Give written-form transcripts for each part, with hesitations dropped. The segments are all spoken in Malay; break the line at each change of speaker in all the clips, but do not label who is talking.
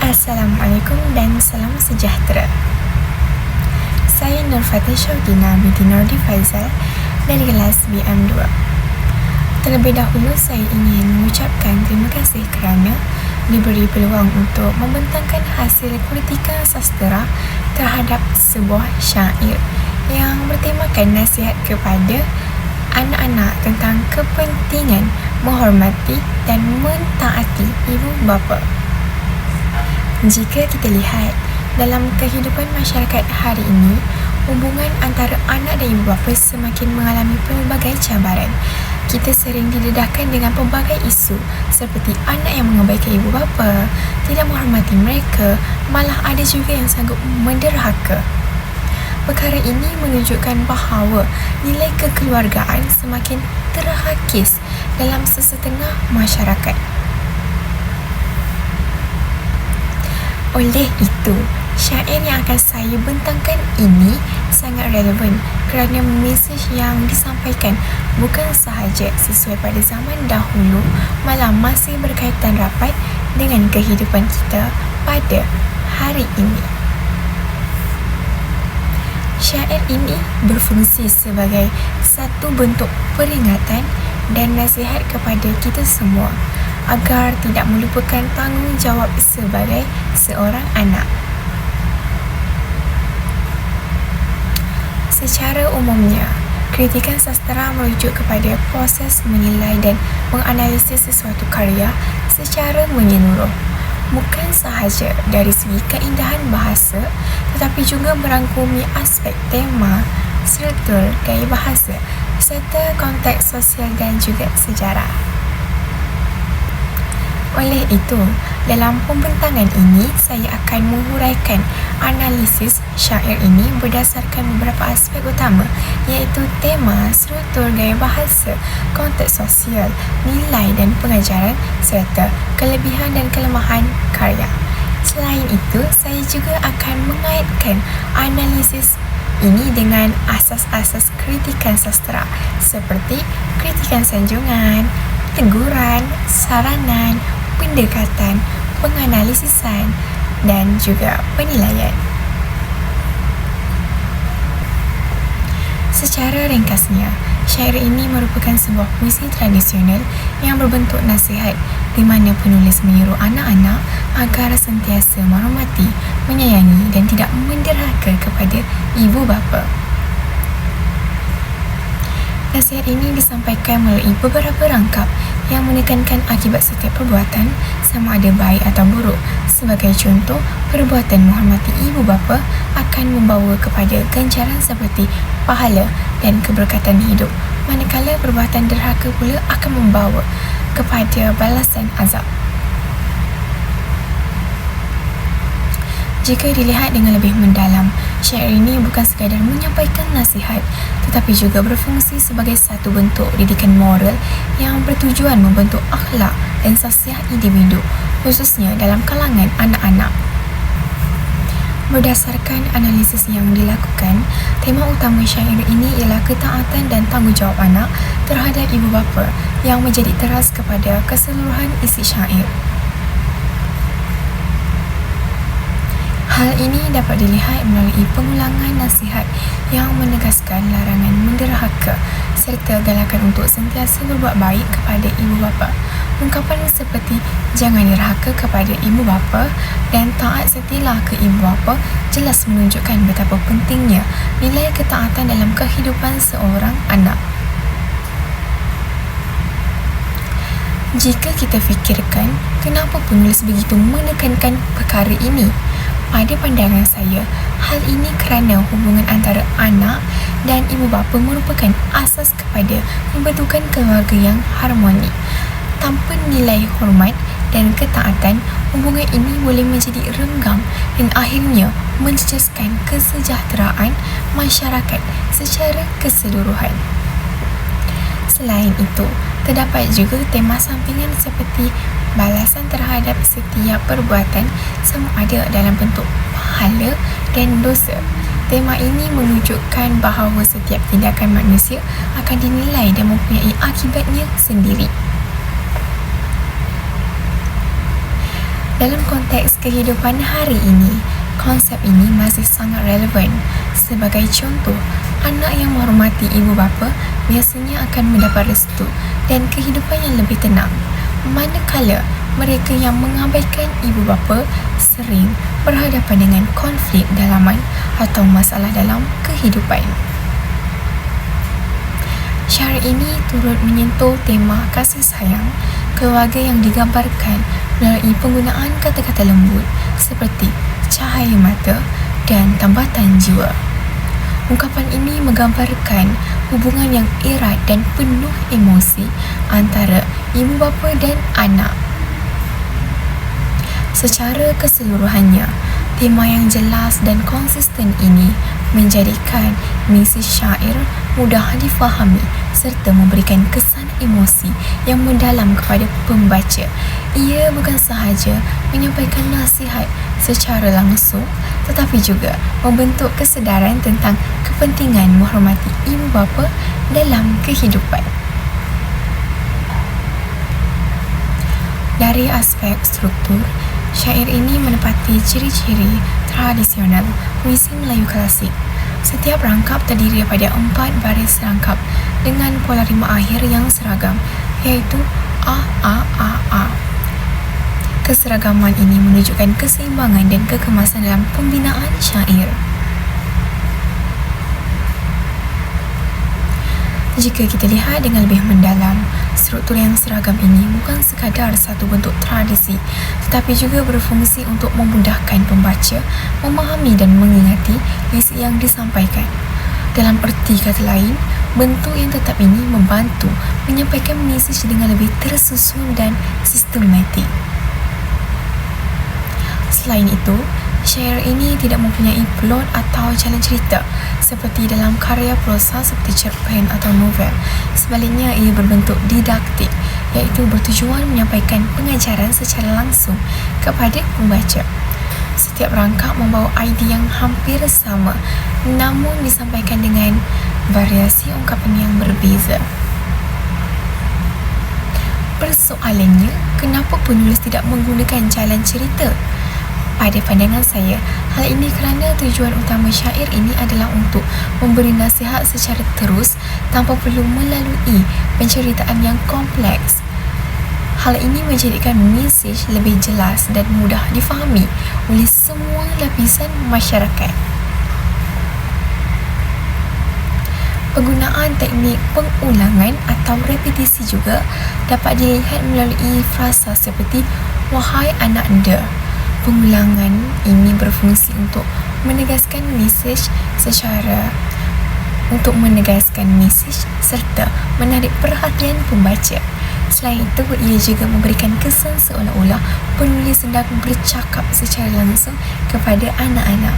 Assalamualaikum dan salam sejahtera. Saya Nur Fatih Syawkina binti Nordi Faizal dari kelas BM2. Terlebih dahulu saya ingin mengucapkan terima kasih kerana diberi peluang untuk membentangkan hasil kritika sastera terhadap sebuah syair yang bertemakan nasihat kepada anak-anak tentang kepentingan menghormati dan mentaati ibu bapa. Jika kita lihat dalam kehidupan masyarakat hari ini, hubungan antara anak dan ibu bapa semakin mengalami pelbagai cabaran. Kita sering didedahkan dengan pelbagai isu seperti anak yang mengabaikan ibu bapa, tidak menghormati mereka, malah ada juga yang sanggup menderhaka. Perkara ini menunjukkan bahawa nilai kekeluargaan semakin terhakis dalam sesetengah masyarakat. Oleh itu, syair yang akan saya bentangkan ini sangat relevan kerana mesej yang disampaikan bukan sahaja sesuai pada zaman dahulu, malah masih berkaitan rapat dengan kehidupan kita pada hari ini. Syair ini berfungsi sebagai satu bentuk peringatan dan nasihat kepada kita semua agar tidak melupakan tanggungjawab sebagai seorang anak. Secara umumnya, kritikan sastera merujuk kepada proses menilai dan menganalisis sesuatu karya secara menyeluruh, bukan sahaja dari segi keindahan bahasa tetapi juga merangkumi aspek tema, struktur, gaya bahasa serta konteks sosial dan juga sejarah. Oleh itu, dalam pembentangan ini saya akan menguraikan analisis syair ini berdasarkan beberapa aspek utama, iaitu tema, struktur, gaya bahasa, konteks sosial, nilai dan pengajaran serta kelebihan dan kelemahan karya. Selain itu, saya juga akan mengaitkan analisis ini dengan asas-asas kritikan sastera seperti kritikan sanjungan, teguran, saranan, pendekatan, penganalisisan dan juga penilaian. Secara ringkasnya, syair ini merupakan sebuah puisi tradisional yang berbentuk nasihat di mana penulis menyuruh anak-anak agar sentiasa menghormati, menyayangi dan tidak menderhaka kepada ibu bapa. Nasihat ini disampaikan melalui beberapa rangkap yang menekankan akibat setiap perbuatan sama ada baik atau buruk. Sebagai contoh, perbuatan menghormati ibu bapa akan membawa kepada ganjaran seperti pahala dan keberkatan hidup, manakala perbuatan derhaka pula akan membawa kepada balasan azab. Jika dilihat dengan lebih mendalam, syair ini bukan sekadar menyampaikan nasihat tetapi juga berfungsi sebagai satu bentuk didikan moral yang bertujuan membentuk akhlak dan sosial individu, khususnya dalam kalangan anak-anak. Berdasarkan analisis yang dilakukan, tema utama syair ini ialah ketaatan dan tanggungjawab anak terhadap ibu bapa yang menjadi teras kepada keseluruhan isi syair. Hal ini dapat dilihat melalui pengulangan nasihat yang menegaskan larangan menderhaka serta galakan untuk sentiasa berbuat baik kepada ibu bapa. Ungkapan seperti jangan derhaka kepada ibu bapa dan taat setialah ke ibu bapa jelas menunjukkan betapa pentingnya nilai ketaatan dalam kehidupan seorang anak. Jika kita fikirkan, kenapa penulis begitu menekankan perkara ini? Pada pandangan saya, hal ini kerana hubungan antara anak dan ibu bapa merupakan asas kepada pembentukan keluarga yang harmoni. Tanpa nilai hormat dan ketaatan, hubungan ini boleh menjadi renggang dan akhirnya mencecaskan kesejahteraan masyarakat secara keseluruhan. Selain itu, terdapat juga tema sampingan seperti balasan terhadap setiap perbuatan sama ada dalam bentuk pahala dan dosa. Tema ini menunjukkan bahawa setiap tindakan manusia akan dinilai dan mempunyai akibatnya sendiri. Dalam konteks kehidupan hari ini, konsep ini masih sangat relevan. Sebagai contoh, anak yang menghormati ibu bapa biasanya akan mendapat restu dan kehidupan yang lebih tenang. Manakala mereka yang mengabaikan ibu bapa sering berhadapan dengan konflik dalaman atau masalah dalam kehidupan. Syair ini turut menyentuh tema kasih sayang keluarga yang digambarkan melalui penggunaan kata-kata lembut seperti cahaya mata dan tambatan jiwa. Ungkapan ini menggambarkan hubungan yang erat dan penuh emosi antara ibu bapa dan anak. Secara keseluruhannya, tema yang jelas dan konsisten ini menjadikan misi syair mudah difahami serta memberikan kesan emosi yang mendalam kepada pembaca. Ia bukan sahaja menyampaikan nasihat secara langsung tetapi juga membentuk kesedaran tentang kepentingan menghormati ibu bapa dalam kehidupan. Dari aspek struktur, syair ini menepati ciri-ciri tradisional puisi Melayu klasik. Setiap rangkap terdiri daripada 4 baris rangkap dengan pola rima akhir yang seragam, iaitu A. Keseragaman ini menunjukkan keseimbangan dan kekemasan dalam pembinaan syair. Jika kita lihat dengan lebih mendalam, struktur yang seragam ini bukan sekadar satu bentuk tradisi, tetapi juga berfungsi untuk memudahkan pembaca memahami dan mengingati isi yang disampaikan. Dalam erti kata lain, bentuk yang tetap ini membantu menyampaikan mesej dengan lebih tersusun dan sistematik. Selain itu, syair ini tidak mempunyai plot atau jalan cerita seperti dalam karya prosa seperti cerpen atau novel. Sebaliknya, ia berbentuk didaktik, iaitu bertujuan menyampaikan pengajaran secara langsung kepada pembaca. Setiap rangkap membawa idea yang hampir sama, namun disampaikan dengan variasi ungkapan yang berbeza. Persoalannya, kenapa penulis tidak menggunakan jalan cerita? Pada pandangan saya, hal ini kerana tujuan utama syair ini adalah untuk memberi nasihat secara terus tanpa perlu melalui penceritaan yang kompleks. Hal ini menjadikan mesej lebih jelas dan mudah difahami oleh semua lapisan masyarakat. Penggunaan teknik pengulangan atau repetisi juga dapat dilihat melalui frasa seperti "Wahai anak anda". Pengulangan ini berfungsi untuk menegaskan mesej serta menarik perhatian pembaca. Selain itu, ia juga memberikan kesan seolah-olah penulis sedang bercakap secara langsung kepada anak-anak.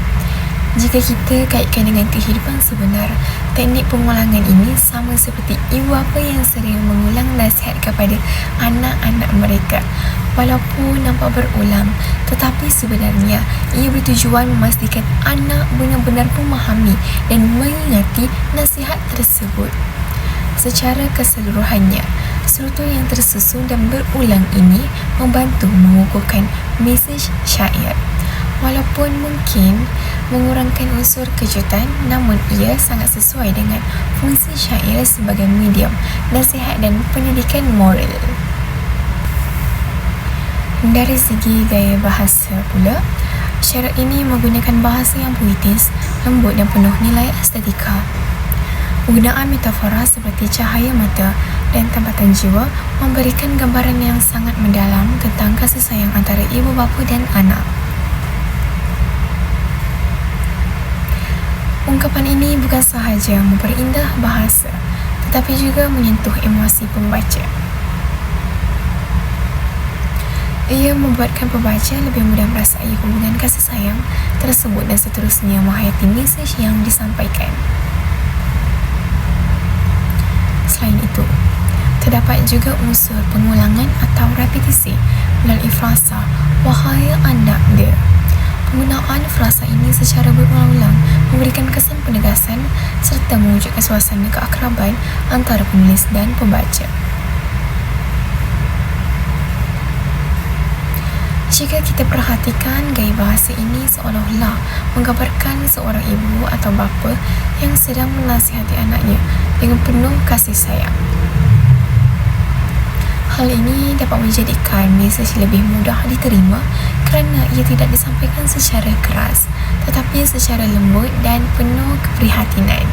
Jika kita kaitkan dengan kehidupan sebenar, teknik pengulangan ini sama seperti ibu bapa yang sering mengulang nasihat kepada anak-anak mereka. Walaupun nampak berulang, tetapi sebenarnya ia bertujuan memastikan anak benar-benar memahami dan mengingati nasihat tersebut. Secara keseluruhannya, struktur yang tersusun dan berulang ini membantu mengukuhkan mesej syair. Walaupun mungkin mengurangkan unsur kejutan, namun ia sangat sesuai dengan fungsi syair sebagai medium nasihat dan pendidikan moral. Dari segi gaya bahasa pula, syair ini menggunakan bahasa yang puitis, lembut dan penuh nilai estetika. Penggunaan metafora seperti cahaya mata dan tambatan jiwa memberikan gambaran yang sangat mendalam tentang kasih sayang antara ibu bapa dan anak. Ungkapan ini bukan sahaja memperindah bahasa, tetapi juga menyentuh emosi pembaca. Ia membuatkan pembaca lebih mudah merasai hubungan kasih sayang tersebut dan seterusnya menghayati mesej yang disampaikan. Selain itu, terdapat juga unsur pengulangan atau repetisi melalui frasa "Wahai anak dia". Penggunaan frasa ini secara berulang-ulang memberikan kesan penegasan serta mewujudkan suasana keakraban antara penulis dan pembaca. Jika kita perhatikan, gaya bahasa ini seolah-olah menggambarkan seorang ibu atau bapa yang sedang menasihati anaknya dengan penuh kasih sayang. Hal ini dapat menjadikan mesej lebih mudah diterima kerana ia tidak disampaikan secara keras tetapi secara lembut dan penuh keprihatinan.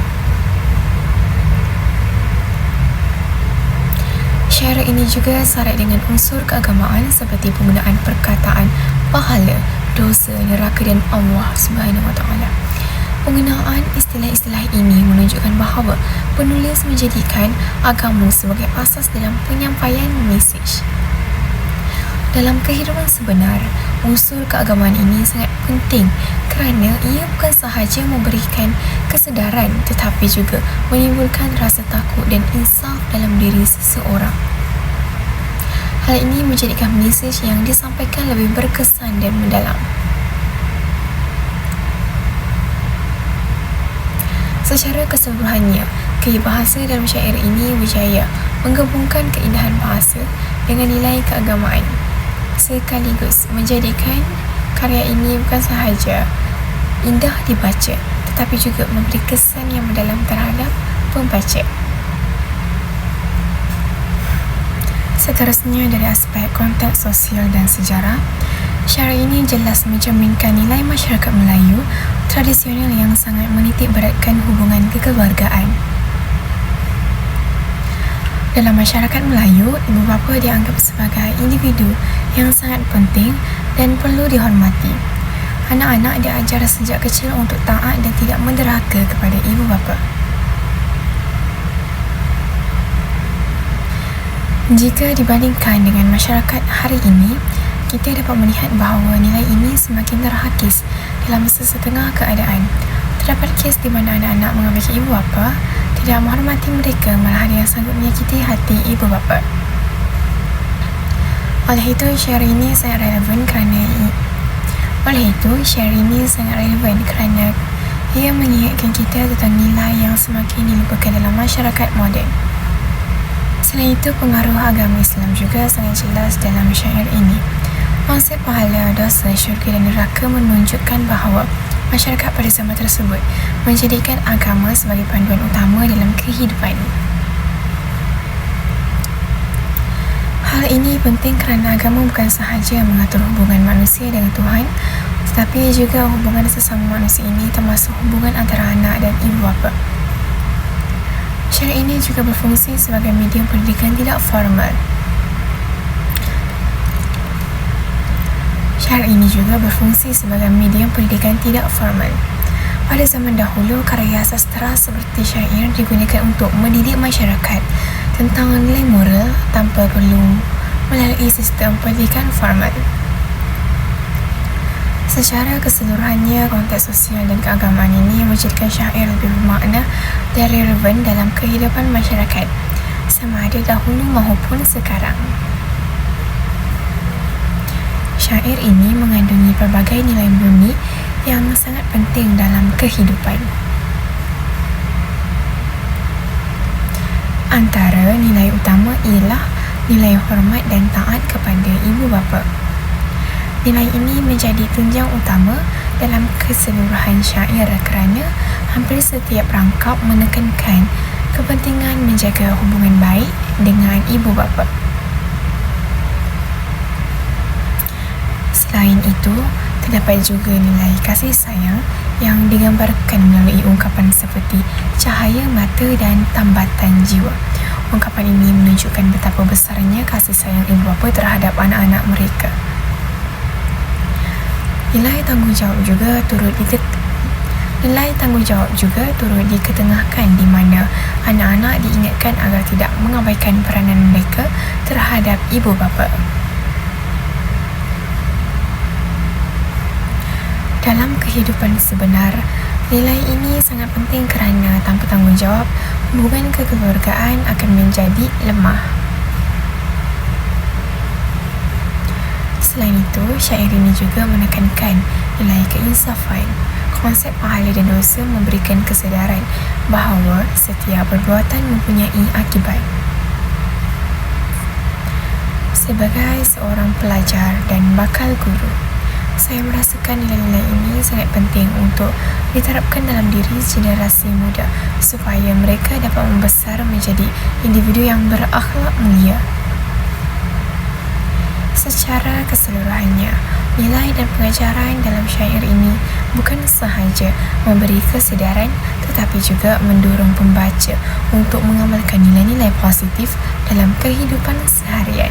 Syair ini juga syarat dengan unsur keagamaan seperti penggunaan perkataan pahala, dosa, neraka dan Allah SWT. Penggunaan istilah-istilah ini menunjukkan bahawa penulis menjadikan agama sebagai asas dalam penyampaian mesej. Dalam kehidupan sebenar, unsur keagamaan ini sangat penting kerana ia bukan sahaja memberikan kesedaran tetapi juga menimbulkan rasa takut dan insaf dalam diri seseorang. Hal ini menjadikan mesej yang disampaikan lebih berkesan dan mendalam. Secara keseluruhannya, gaya bahasa dalam syair ini berjaya menggabungkan keindahan bahasa dengan nilai keagamaan, sekaligus menjadikan karya ini bukan sahaja indah dibaca tetapi juga memberi kesan yang mendalam terhadap pembaca. Seterusnya, dari aspek konteks sosial dan sejarah, syair ini jelas mencerminkan nilai masyarakat Melayu tradisional yang sangat menitik beratkan hubungan kekeluargaan. Dalam masyarakat Melayu, ibu bapa dianggap sebagai individu yang sangat penting dan perlu dihormati. Anak-anak diajar sejak kecil untuk taat dan tidak menderhaka kepada ibu bapa. Jika dibandingkan dengan masyarakat hari ini, kita dapat melihat bahawa nilai ini semakin terhakis dalam sesetengah keadaan. Terdapat kes di mana anak-anak mengabaikan ibu bapa, tidak menghormati mereka, malah ada yang sanggup menyakiti hati ibu bapa. Oleh itu, syair ini sangat relevan kerana ia mengingatkan kita tentang nilai yang semakin dilupakan dalam masyarakat moden. Selain itu, pengaruh agama Islam juga sangat jelas dalam syair ini. Konsep pahala, dosa, syurga dan neraka menunjukkan bahawa masyarakat pada zaman tersebut menjadikan agama sebagai panduan utama dalam kehidupan. Hal ini penting kerana agama bukan sahaja mengatur hubungan manusia dengan Tuhan, tetapi juga hubungan sesama manusia ini termasuk hubungan antara anak dan ibu bapa. Syair ini juga berfungsi sebagai medium pendidikan tidak formal. Pada zaman dahulu, karya sastera seperti syair digunakan untuk mendidik masyarakat tentang nilai moral tanpa perlu melalui sistem pendidikan formal. Secara keseluruhannya, konteks sosial dan keagamaan ini menjadikan syair lebih bermakna dan relevan dalam kehidupan masyarakat, sama ada dahulu maupun sekarang. Syair ini mengandungi pelbagai nilai bunyi yang sangat penting dalam kehidupan. Antara nilai utama ialah nilai hormat dan taat kepada ibu bapa. Nilai ini menjadi tunjang utama dalam keseluruhan syair kerana hampir setiap rangkap menekankan kepentingan menjaga hubungan baik dengan ibu bapa. Selain itu, terdapat juga nilai kasih sayang yang digambarkan melalui ungkapan seperti cahaya mata dan tambatan jiwa. Ungkapan ini menunjukkan betapa besarnya kasih sayang ibu bapa terhadap anak-anak mereka. Nilai tanggungjawab juga turut diketengahkan di mana anak-anak diingatkan agar tidak mengabaikan peranan mereka terhadap ibu bapa. Dalam kehidupan sebenar, nilai ini sangat penting kerana tanpa tanggungjawab, hubungan kekeluargaan akan menjadi lemah. Selain itu, syair ini juga menekankan nilai keinsafan. Konsep pahala dan dosa memberikan kesedaran bahawa setiap perbuatan mempunyai akibat. Sebagai seorang pelajar dan bakal guru, saya merasakan nilai-nilai ini sangat penting untuk diterapkan dalam diri generasi muda supaya mereka dapat membesar menjadi individu yang berakhlak mulia. Secara keseluruhannya, nilai dan pengajaran dalam syair ini bukan sahaja memberi kesedaran tetapi juga mendorong pembaca untuk mengamalkan nilai-nilai positif dalam kehidupan seharian.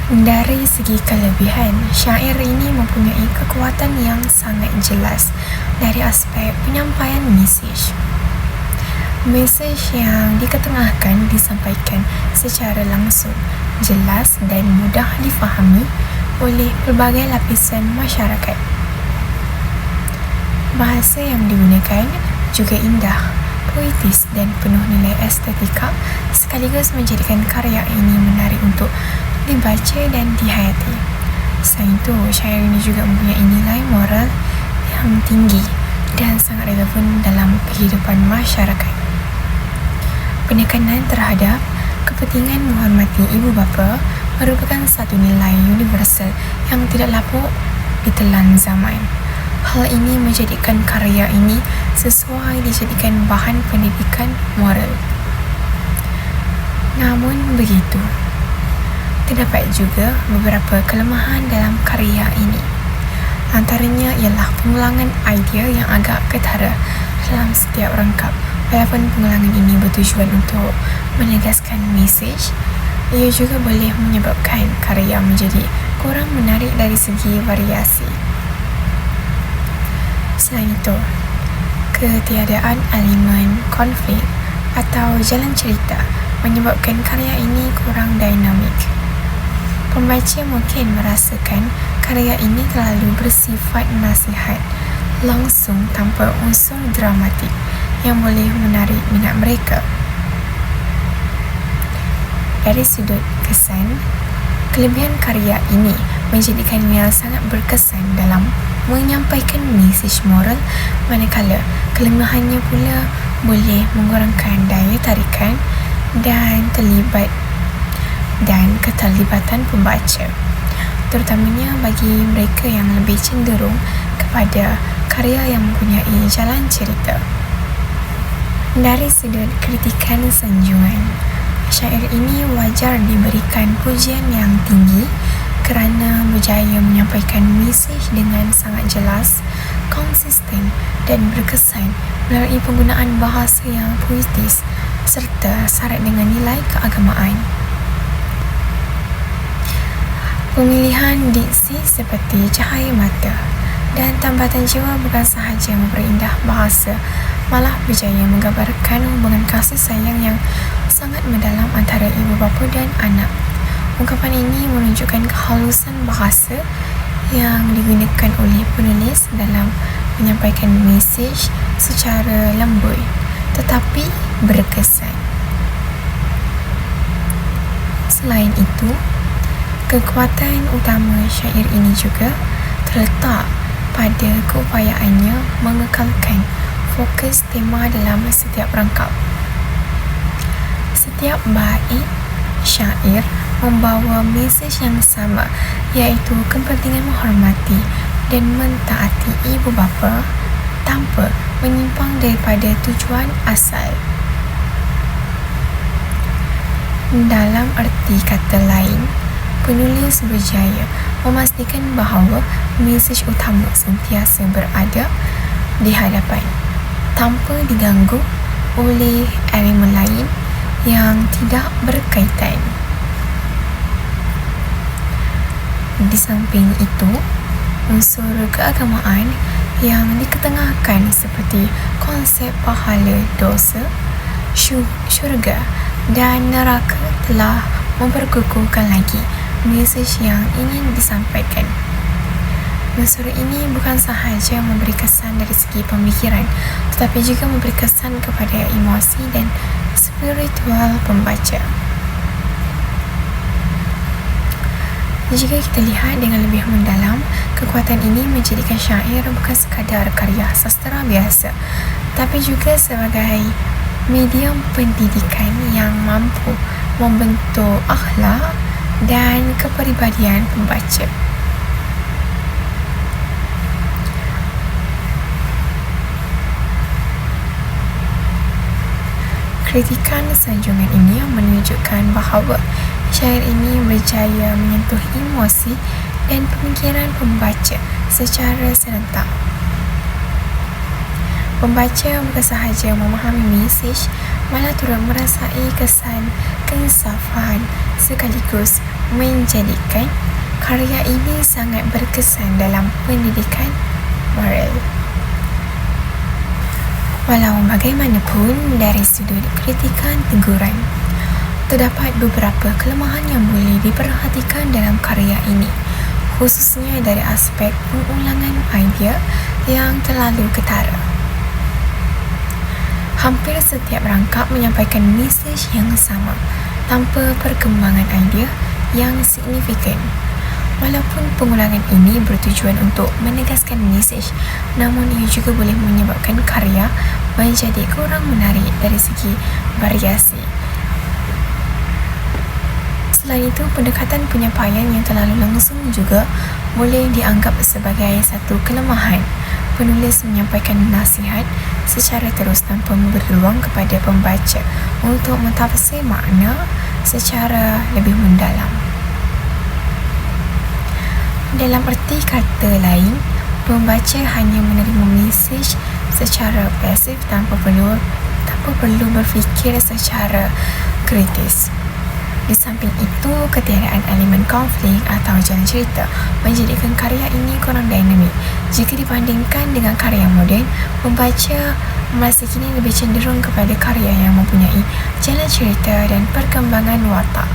Dari segi kelebihan, syair ini mempunyai kekuatan yang sangat jelas dari aspek penyampaian mesej. Mesej yang diketengahkan disampaikan secara langsung, jelas dan mudah difahami oleh pelbagai lapisan masyarakat. Bahasa yang digunakan juga indah, puitis dan penuh nilai estetika sekaligus menjadikan karya ini menarik untuk dibaca dan dihayati. Selain itu, syair ini juga mempunyai nilai moral yang tinggi dan sangat relevan dalam kehidupan masyarakat. Penekanan terhadap kepentingan menghormati ibu bapa merupakan satu nilai universal yang tidak lapuk ditelan zaman. Hal ini menjadikan karya ini sesuai dijadikan bahan pendidikan moral. Namun begitu, terdapat juga beberapa kelemahan dalam karya ini. Antaranya ialah pengulangan idea yang agak ketara dalam setiap rangkap. Walaupun pengulangan ini bertujuan untuk menegaskan mesej, ia juga boleh menyebabkan karya menjadi kurang menarik dari segi variasi. Selain itu, ketiadaan elemen konflik atau jalan cerita menyebabkan karya ini kurang dinamik. Pembaca mungkin merasakan karya ini terlalu bersifat nasihat langsung tanpa unsur dramatik yang boleh menarik minat mereka. Dari sudut kesan, kelebihan karya ini menjadikannya sangat berkesan dalam menyampaikan mesej moral, manakala kelemahannya pula boleh mengurangkan daya tarikan dan keterlibatan pembaca, terutamanya bagi mereka yang lebih cenderung kepada karya yang mempunyai jalan cerita. Dari sudut kritikan sanjungan, syair ini wajar diberikan pujian yang tinggi kerana berjaya menyampaikan mesej dengan sangat jelas, konsisten dan berkesan melalui penggunaan bahasa yang puitis serta syarat dengan nilai keagamaan. Pemilihan diksi seperti cahaya mata dan tambatan jiwa bukan sahaja memperindah bahasa, malah berjaya menggambarkan hubungan kasih sayang yang sangat mendalam antara ibu bapa dan anak. Ungkapan ini menunjukkan kehalusan bahasa yang digunakan oleh penulis dalam menyampaikan mesej secara lembut tetapi berkesan. Selain itu, kekuatan utama syair ini juga terletak pada keupayaannya mengekalkan fokus tema dalam setiap rangkap. Setiap bait syair membawa mesej yang sama, iaitu kepentingan menghormati dan mentaati ibu bapa tanpa menyimpang daripada tujuan asal. Dalam arti kata lain, penulis berjaya memastikan bahawa mesej utama sentiasa berada di hadapan tanpa diganggu oleh elemen lain yang tidak berkaitan. Di samping itu, unsur keagamaan yang diketengahkan seperti konsep pahala dosa, syurga dan neraka telah memperkukuhkan lagi mesej yang ingin disampaikan. Unsur ini bukan sahaja memberi kesan dari segi pemikiran, tetapi juga memberi kesan kepada emosi dan spiritual pembaca. Jika kita lihat dengan lebih mendalam, kekuatan ini menjadikan syair bukan sekadar karya sastera biasa, tapi juga sebagai medium pendidikan yang mampu membentuk akhlak dan kepribadian pembaca. Kritikan sanjungan ini menunjukkan bahawa syair ini berjaya menyentuh emosi dan pemikiran pembaca secara serentak. Pembaca bukan sahaja memahami mesej, malah turut merasai kesan keinsafan sekaligus menjadikan karya ini sangat berkesan dalam pendidikan moral. Walau bagaimanapun, dari sudut kritikan teguran, terdapat beberapa kelemahan yang boleh diperhatikan dalam karya ini, khususnya dari aspek pengulangan idea yang terlalu ketara. Hampir setiap rangkap menyampaikan mesej yang sama tanpa perkembangan idea yang signifikan. Walaupun pengulangan ini bertujuan untuk menegaskan mesej, namun ia juga boleh menyebabkan karya menjadi kurang menarik dari segi variasi. Selain itu, pendekatan penyampaian yang terlalu langsung juga boleh dianggap sebagai satu kelemahan. Penulis menyampaikan nasihat secara terus tanpa memberi ruang kepada pembaca untuk mentafsir makna secara lebih mendalam. Dalam erti kata lain, pembaca hanya menerima mesej secara pasif tanpa perlu berfikir secara kritis. Di samping itu, ketiadaan elemen konflik atau jalan cerita menjadikan karya ini kurang dinamik. Jika dibandingkan dengan karya moden, pembaca masa kini lebih cenderung kepada karya yang mempunyai jalan cerita dan perkembangan watak.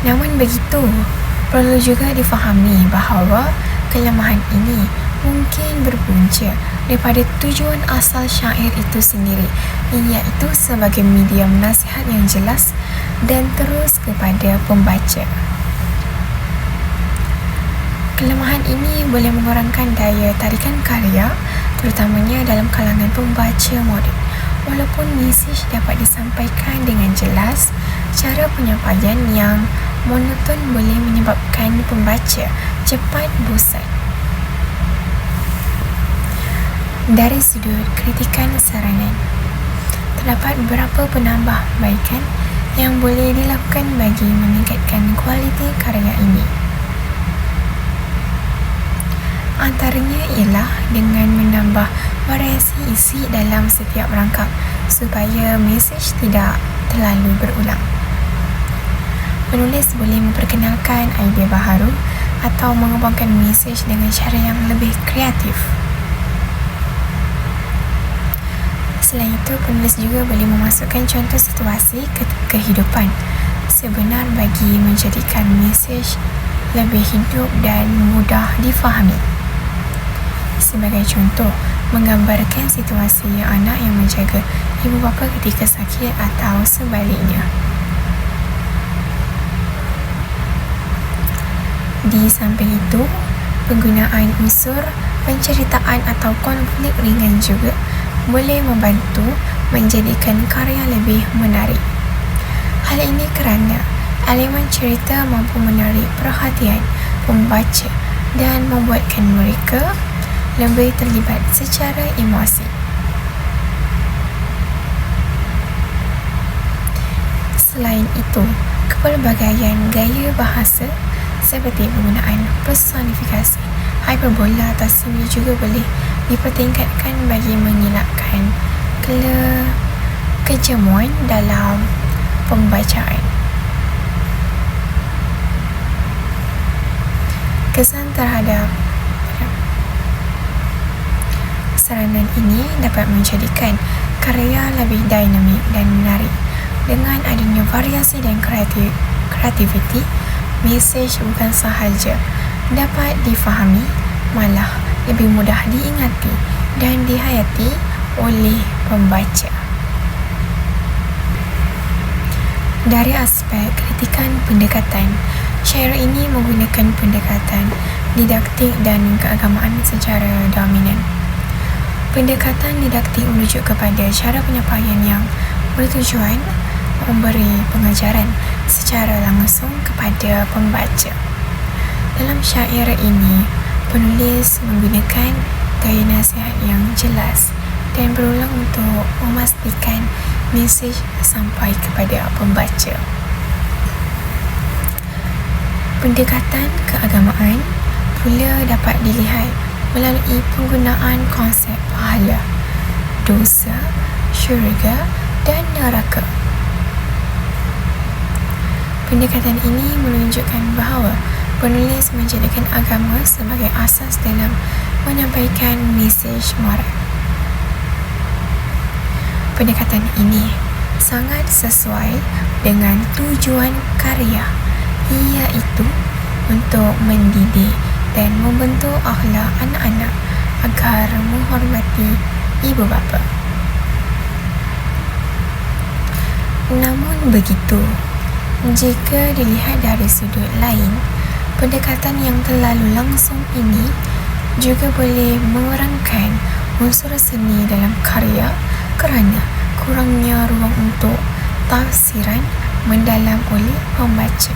Namun begitu, perlu juga difahami bahawa kelemahan ini mungkin berpunca daripada tujuan asal syair itu sendiri, iaitu sebagai medium nasihat yang jelas dan terus kepada pembaca. Kelemahan ini boleh mengurangkan daya tarikan karya, terutamanya dalam kalangan pembaca moden. Walaupun mesej dapat disampaikan dengan jelas, cara penyampaian yang monoton boleh menyebabkan pembaca cepat bosan. Dari sudut kritikan saranan, terdapat beberapa penambahbaikan yang boleh dilakukan bagi meningkatkan kualiti karya ini. Antaranya ialah dengan menambah variasi isi dalam setiap rangkap supaya mesej tidak terlalu berulang. Penulis boleh memperkenalkan idea baharu atau mengembangkan mesej dengan cara yang lebih kreatif. Selain itu, penulis juga boleh memasukkan contoh situasi kehidupan sebenar bagi menjadikan mesej lebih hidup dan mudah difahami. Sebagai contoh, menggambarkan situasi anak yang menjaga ibu bapa ketika sakit atau sebaliknya. Di samping itu, penggunaan unsur penceritaan atau konflik ringan juga boleh membantu menjadikan karya lebih menarik. Hal ini kerana elemen cerita mampu menarik perhatian pembaca dan membuatkan mereka lebih terlibat secara emosi. Selain itu, kepelbagaian gaya bahasa seperti penggunaan personifikasi, hyperbola atau simile juga boleh dipertingkatkan bagi mengelakkan kejemuan dalam pembacaan. Kesan terhadap saranan ini dapat menjadikan karya lebih dinamik dan menarik. Dengan adanya variasi dan kreativiti, mesej bukan sahaja dapat difahami, malah lebih mudah diingati dan dihayati oleh pembaca. Dari aspek kritikan pendekatan, syair ini menggunakan pendekatan didaktik dan keagamaan secara dominan. Pendekatan didaktik merujuk kepada cara penyampaian yang bertujuan memberi pengajaran secara langsung kepada pembaca. Dalam syair ini, penulis menggunakan gaya nasihat yang jelas dan berulang untuk memastikan mesej sampai kepada pembaca. Pendekatan keagamaan pula dapat dilihat melalui penggunaan konsep pahala, dosa, syurga dan neraka. Pendekatan ini menunjukkan bahawa penulis menjadikan agama sebagai asas dalam menyampaikan mesej moral. Pendekatan ini sangat sesuai dengan tujuan karya, iaitu untuk mendidik dan membentuk akhlak anak-anak agar menghormati ibu bapa. Namun begitu, jika dilihat dari sudut lain, pendekatan yang terlalu langsung ini juga boleh mengurangkan unsur seni dalam karya kerana kurangnya ruang untuk tafsiran mendalam oleh pembaca.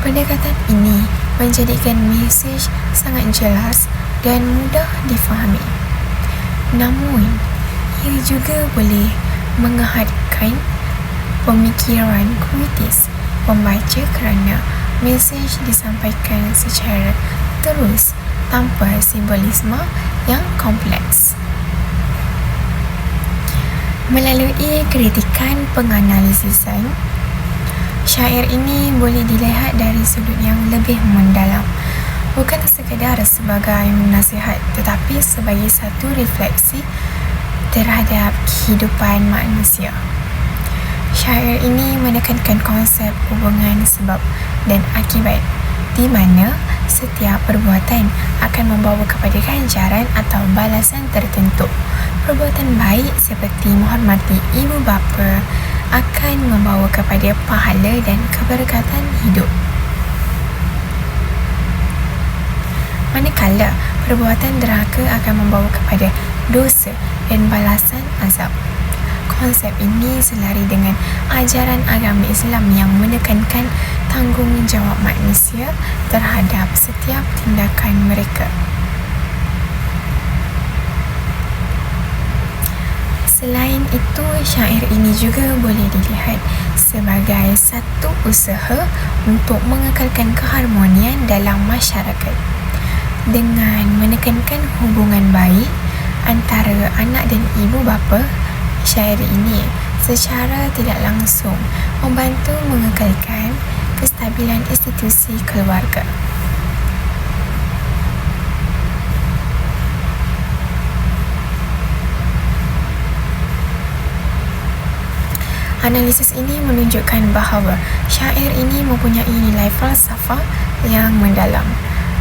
Pendekatan ini menjadikan mesej sangat jelas dan mudah difahami. Namun, ia juga boleh menghadkan pemikiran kritis pembaca kerana mesej disampaikan secara terus tanpa simbolisme yang kompleks. Melalui kritikan penganalisisan, syair ini boleh dilihat dari sudut yang lebih mendalam, bukan sekadar sebagai nasihat tetapi sebagai satu refleksi terhadap kehidupan manusia. Syair ini menekankan konsep hubungan sebab dan akibat, di mana setiap perbuatan akan membawa kepada ganjaran atau balasan tertentu. Perbuatan baik seperti menghormati ibu bapa akan membawa kepada pahala dan keberkatan hidup. Manakala perbuatan derhaka akan membawa kepada dosa dan balasan azab. Konsep ini selari dengan ajaran agama Islam yang menekankan tanggungjawab manusia terhadap setiap tindakan mereka. Selain itu, syair ini juga boleh dilihat sebagai satu usaha untuk mengekalkan keharmonian dalam masyarakat dengan menekankan hubungan baik antara anak dan ibu bapa. Syair ini secara tidak langsung membantu mengekalkan kestabilan institusi keluarga. Analisis ini menunjukkan bahawa syair ini mempunyai nilai falsafah yang mendalam.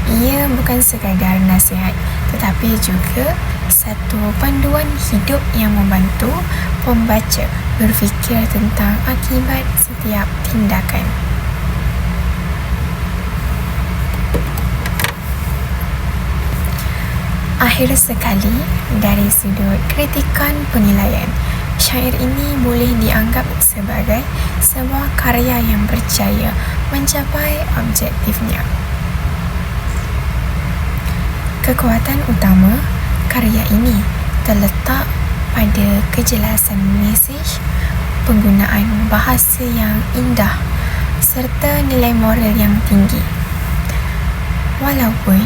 Ia bukan sekadar nasihat tetapi juga satu panduan hidup yang membantu pembaca berfikir tentang akibat setiap tindakan. Akhir sekali, dari sudut kritikan penilaian, syair ini boleh dianggap sebagai sebuah karya yang berjaya mencapai objektifnya. Kekuatan utama karya ini terletak pada kejelasan mesej, penggunaan bahasa yang indah serta nilai moral yang tinggi. Walaupun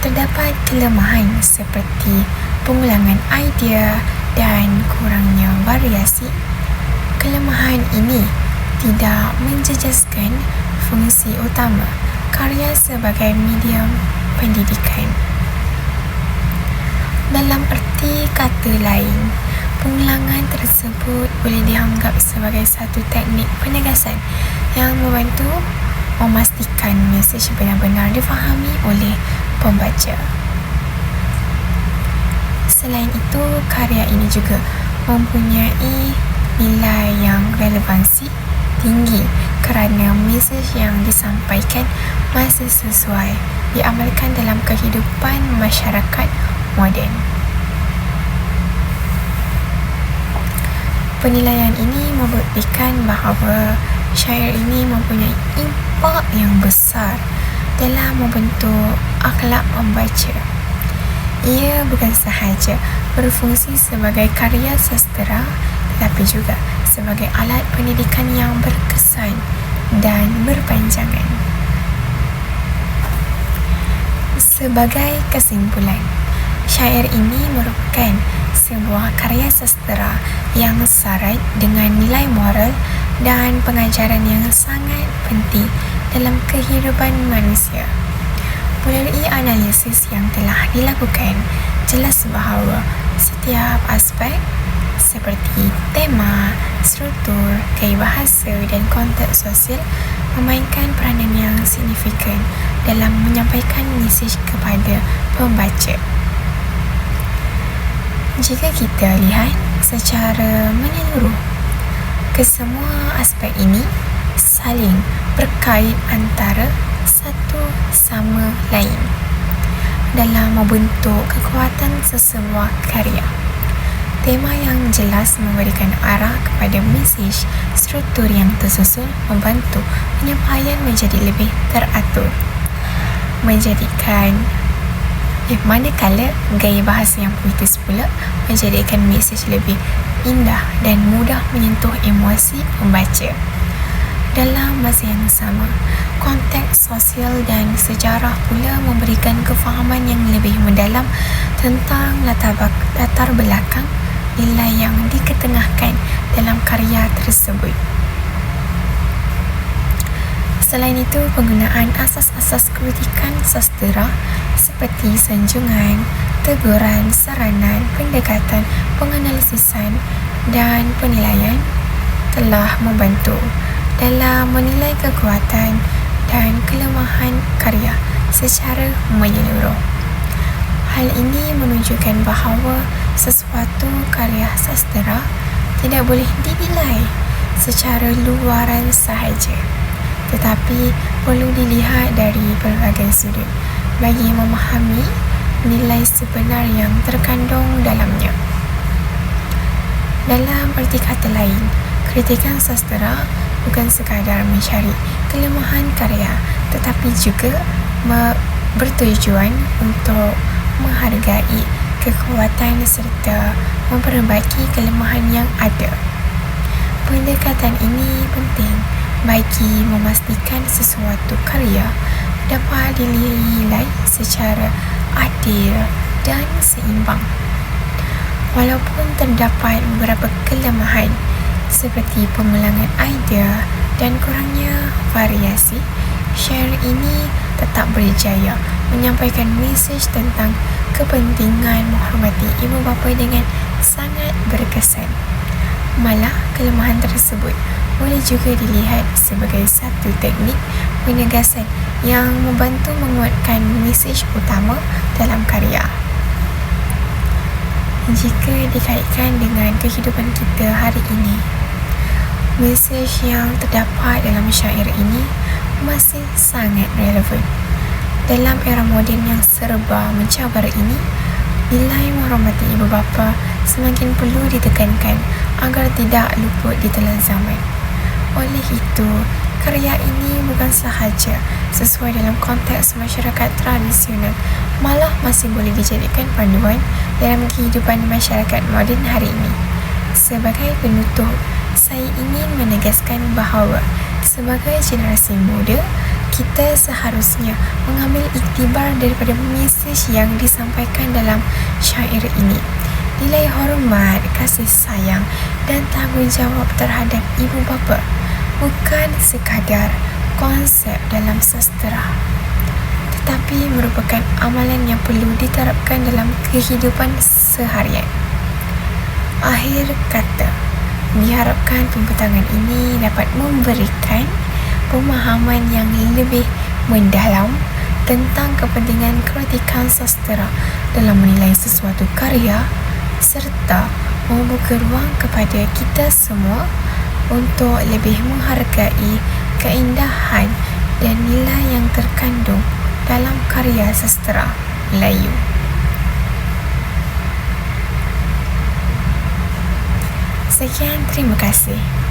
terdapat kelemahan seperti pengulangan idea dan kurangnya variasi, kelemahan ini tidak menjejaskan fungsi utama karya sebagai medium pendidikan. Dalam erti kata lain, pengulangan tersebut boleh dianggap sebagai satu teknik penegasan yang membantu memastikan mesej benar-benar difahami oleh pembaca. Selain itu, karya ini juga mempunyai nilai yang relevansi tinggi kerana mesej yang disampaikan masih sesuai diamalkan dalam kehidupan masyarakat moden. Penilaian ini membuktikan bahawa syair ini mempunyai impak yang besar dalam membentuk akhlak pembaca. Ia bukan sahaja berfungsi sebagai karya sastera, tetapi juga sebagai alat pendidikan yang berkesan dan berpanjangan. Sebagai kesimpulan, syair ini merupakan sebuah karya sastera yang syarat dengan nilai moral dan pengajaran yang sangat penting dalam kehidupan manusia. Melalui analisis yang telah dilakukan, jelas bahawa setiap aspek seperti tema, struktur, gaya bahasa dan konteks sosial memainkan peranan yang signifikan dalam menyampaikan mesej kepada pembaca. Jika kita lihat secara menyeluruh, kesemua aspek ini saling berkait antara satu sama lain dalam membentuk kekuatan sesebuah karya. Tema yang jelas memberikan arah kepada mesej, struktur yang tersusun membantu penyampaian menjadi lebih teratur, manakala gaya bahasa yang puitis pula menjadikan mesej lebih indah dan mudah menyentuh emosi pembaca. Dalam masa yang sama, konteks sosial dan sejarah pula memberikan kefahaman yang lebih mendalam tentang latar belakang nilai yang diketengahkan dalam karya tersebut. Selain itu, penggunaan asas-asas kritikan sastera seperti sanjungan, teguran, saranan, pendekatan, penganalisisan dan penilaian telah membantu dalam menilai kekuatan dan kelemahan karya secara menyeluruh. Hal ini menunjukkan bahawa sesuatu karya sastera tidak boleh dinilai secara luaran sahaja, tetapi perlu dilihat dari pelbagai sudut bagi memahami nilai sebenar yang terkandung dalamnya. Dalam erti kata lain, kritikan sastera bukan sekadar mencari kelemahan karya, tetapi juga bertujuan untuk menghargai kekuatan serta memperbaiki kelemahan yang ada. Pendekatan ini penting bagi memastikan sesuatu karya dapat dinilai secara adil dan seimbang. Walaupun terdapat beberapa kelemahan seperti pengulangan idea dan kurangnya variasi, syair ini tetap berjaya menyampaikan mesej tentang kepentingan menghormati ibu bapa dengan sangat berkesan. Malah, kelemahan tersebut boleh juga dilihat sebagai satu teknik penegasan yang membantu menguatkan mesej utama dalam karya. Jika dikaitkan dengan kehidupan kita hari ini, mesej yang terdapat dalam syair ini masih sangat relevan. Dalam era moden yang serba mencabar ini, nilai menghormati ibu bapa semakin perlu ditekankan agar tidak luput di telan zaman. Oleh itu, karya ini bukan sahaja sesuai dalam konteks masyarakat tradisional, malah masih boleh dijadikan panduan dalam kehidupan masyarakat moden hari ini. Sebagai penutup, saya ingin menegaskan bahawa sebagai generasi muda, kita seharusnya mengambil iktibar daripada mesej yang disampaikan dalam syair ini. Nilai hormat, kasih sayang dan tanggungjawab terhadap ibu bapa bukan sekadar konsep dalam sastera, tetapi merupakan amalan yang perlu diterapkan dalam kehidupan seharian. Akhir kata, diharapkan pembentangan ini dapat memberikan pemahaman yang lebih mendalam tentang kepentingan kritikan sastera dalam menilai sesuatu karya, serta membuka ruang kepada kita semua untuk lebih menghargai keindahan dan nilai yang terkandung dalam karya sastera Melayu. Sekian, terima kasih.